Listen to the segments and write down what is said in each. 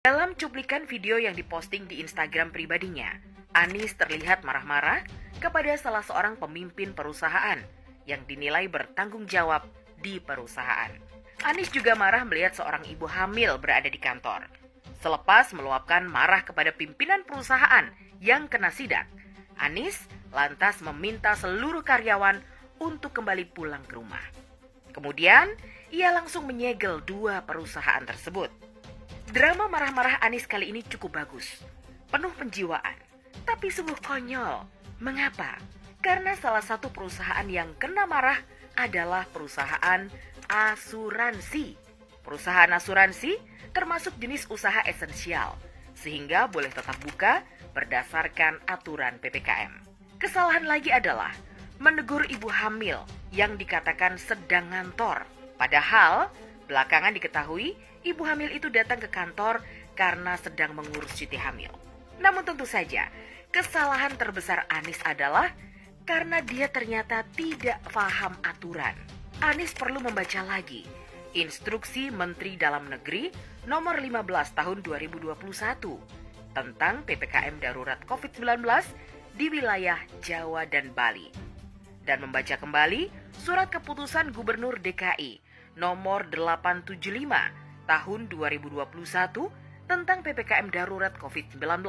Dalam cuplikan video yang diposting di Instagram pribadinya, Anies terlihat marah-marah kepada salah seorang pemimpin perusahaan yang dinilai bertanggung jawab di perusahaan. Anies juga marah melihat seorang ibu hamil berada di kantor. Selepas meluapkan marah kepada pimpinan perusahaan yang kena sidak, Anies lantas meminta seluruh karyawan untuk kembali pulang ke rumah. Kemudian, ia langsung menyegel dua perusahaan tersebut. Drama marah-marah Anies kali ini cukup bagus, penuh penjiwaan, tapi sungguh konyol. Mengapa? Karena salah satu perusahaan yang kena marah adalah perusahaan asuransi. Perusahaan asuransi termasuk jenis usaha esensial, sehingga boleh tetap buka berdasarkan aturan PPKM. Kesalahan lagi adalah menegur ibu hamil yang dikatakan sedang ngantor. Padahal belakangan diketahui ibu hamil itu datang ke kantor karena sedang mengurus cuti hamil. Namun tentu saja, kesalahan terbesar Anies adalah karena dia ternyata tidak paham aturan. Anies perlu membaca lagi Instruksi Menteri Dalam Negeri Nomor 15 Tahun 2021 tentang PPKM Darurat COVID-19 di wilayah Jawa dan Bali. Dan membaca kembali Surat Keputusan Gubernur DKI Nomor 875 Tahun 2021 tentang PPKM Darurat COVID-19.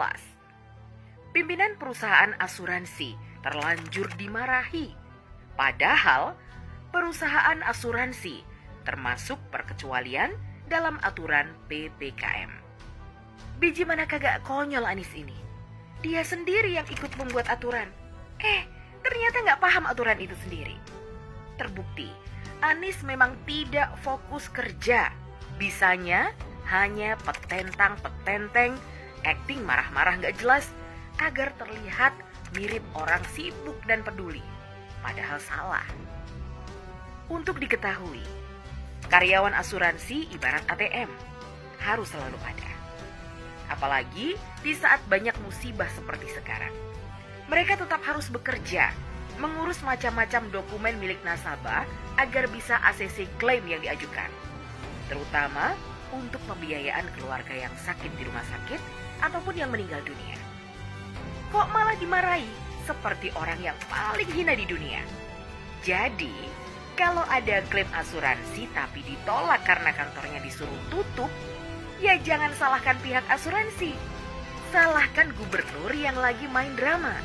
Pimpinan perusahaan asuransi terlanjur dimarahi. Padahal perusahaan asuransi termasuk perkecualian dalam aturan PPKM. Biji mana kagak konyol Anies ini. Dia sendiri yang ikut membuat aturan. Ternyata nggak paham aturan itu sendiri. Terbukti, Anies memang tidak fokus kerja. Bisanya hanya petentang-petenteng, acting marah-marah nggak jelas agar terlihat mirip orang sibuk dan peduli. Padahal salah. Untuk diketahui, karyawan asuransi ibarat ATM, harus selalu ada. Apalagi di saat banyak musibah seperti sekarang. Mereka tetap harus bekerja, mengurus macam-macam dokumen milik nasabah agar bisa ACC klaim yang diajukan. Terutama untuk pembiayaan keluarga yang sakit di rumah sakit ataupun yang meninggal dunia. Kok malah dimarahi seperti orang yang paling hina di dunia? Jadi, kalau ada klaim asuransi tapi ditolak karena kantornya disuruh tutup, ya jangan salahkan pihak asuransi. Salahkan gubernur yang lagi main drama.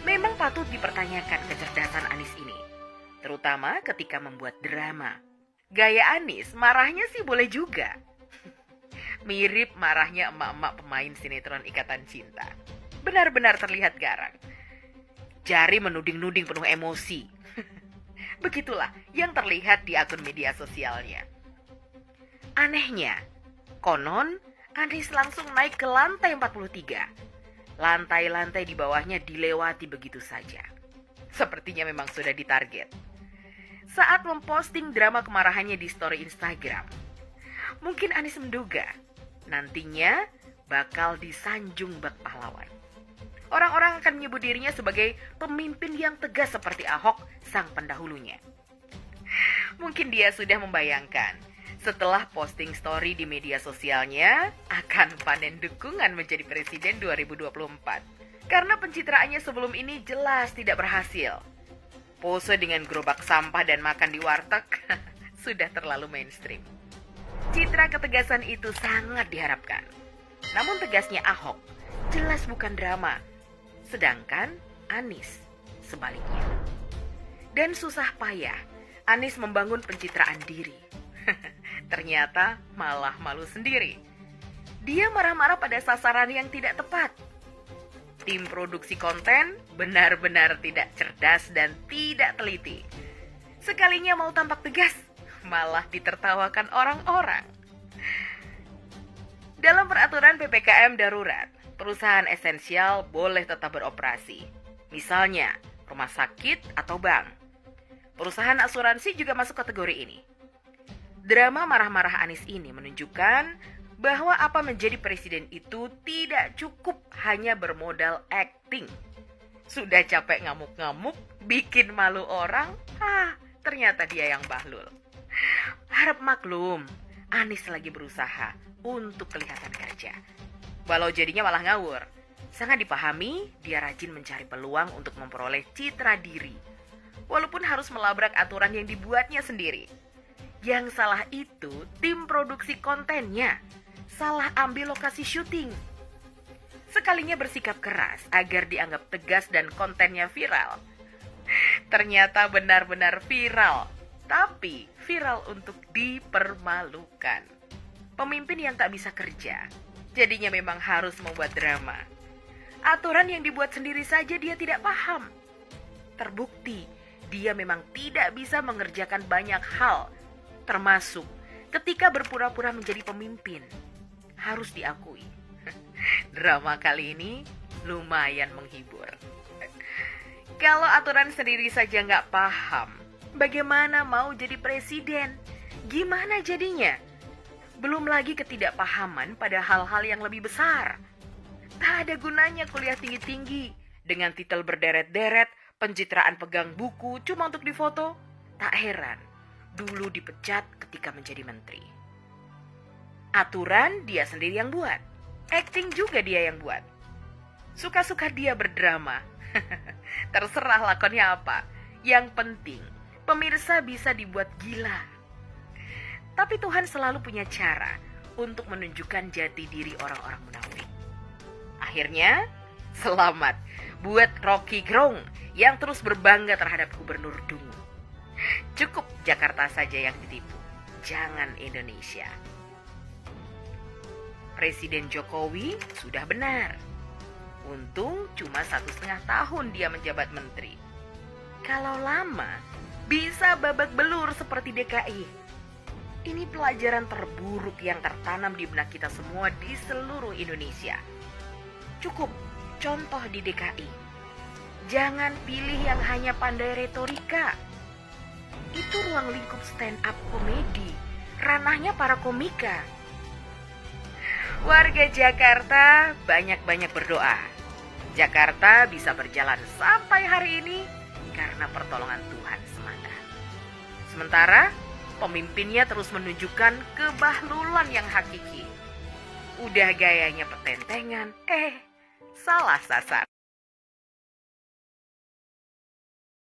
Memang patut dipertanyakan kecerdasan Anies ini, terutama ketika membuat drama. Gaya Anies marahnya sih boleh juga. Mirip marahnya emak-emak pemain sinetron Ikatan Cinta. Benar-benar terlihat garang. Jari menuding-nuding penuh emosi. Begitulah yang terlihat di akun media sosialnya. Anehnya, konon Anies langsung naik ke lantai 43. Lantai-lantai di bawahnya dilewati begitu saja. Sepertinya memang sudah ditarget. Saat memposting drama kemarahannya di story Instagram, mungkin Anies menduga nantinya bakal disanjung bak pahlawan. Orang-orang akan menyebut dirinya sebagai pemimpin yang tegas seperti Ahok, sang pendahulunya. Mungkin dia sudah membayangkan setelah posting story di media sosialnya akan panen dukungan menjadi presiden 2024. Karena pencitraannya sebelum ini jelas tidak berhasil. Pose dengan gerobak sampah dan makan di warteg sudah terlalu mainstream. Citra ketegasan itu sangat diharapkan. Namun tegasnya Ahok jelas bukan drama. Sedangkan Anies sebaliknya. Dan susah payah Anies membangun pencitraan diri. Ternyata malah malu sendiri. Dia marah-marah pada sasaran yang tidak tepat. Tim produksi konten benar-benar tidak cerdas dan tidak teliti. Sekalinya mau tampak tegas, malah ditertawakan orang-orang. Dalam peraturan PPKM darurat, perusahaan esensial boleh tetap beroperasi. Misalnya, rumah sakit atau bank. Perusahaan asuransi juga masuk kategori ini. Drama marah-marah Anies ini menunjukkan bahwa apa menjadi presiden itu tidak cukup hanya bermodal acting. Sudah capek ngamuk-ngamuk, bikin malu orang, ternyata dia yang bahlul. Harap maklum, Anies lagi berusaha untuk kelihatan kerja. Walau jadinya malah ngawur, sangat dipahami dia rajin mencari peluang untuk memperoleh citra diri, walaupun harus melabrak aturan yang dibuatnya sendiri. Yang salah itu tim produksi kontennya, salah ambil lokasi syuting. Sekalinya bersikap keras agar dianggap tegas dan kontennya viral, ternyata benar-benar viral, tapi viral untuk dipermalukan. Pemimpin yang tak bisa kerja, jadinya memang harus membuat drama. Aturan yang dibuat sendiri saja dia tidak paham. Terbukti, dia memang tidak bisa mengerjakan banyak hal, termasuk ketika berpura-pura menjadi pemimpin. Harus diakui, drama kali ini lumayan menghibur. Kalau aturan sendiri saja nggak paham, bagaimana mau jadi presiden? Gimana jadinya? Belum lagi ketidakpahaman pada hal-hal yang lebih besar. Tak ada gunanya kuliah tinggi-tinggi dengan titel berderet-deret, pencitraan pegang buku cuma untuk difoto. Tak heran, dulu dipecat ketika menjadi menteri. Aturan dia sendiri yang buat, acting juga dia yang buat. Suka-suka dia berdrama. Terserah lakonnya apa. Yang penting, pemirsa bisa dibuat gila. Tapi Tuhan selalu punya cara untuk menunjukkan jati diri orang-orang munafik. Akhirnya, selamat buat Rocky Gerung yang terus berbangga terhadap Gubernur Dungu. Cukup Jakarta saja yang ditipu, jangan Indonesia. Presiden Jokowi sudah benar. Untung cuma 1,5 tahun dia menjabat menteri. Kalau lama, bisa babak belur seperti DKI. Ini pelajaran terburuk yang tertanam di benak kita semua di seluruh Indonesia. Cukup contoh di DKI. Jangan pilih yang hanya pandai retorika. Itu ruang lingkup stand up komedi, ranahnya para komika. Warga Jakarta banyak-banyak berdoa. Jakarta bisa berjalan sampai hari ini karena pertolongan Tuhan semata. Sementara pemimpinnya terus menunjukkan kebahlulan yang hakiki. Udah gayanya petentengan, salah sasar.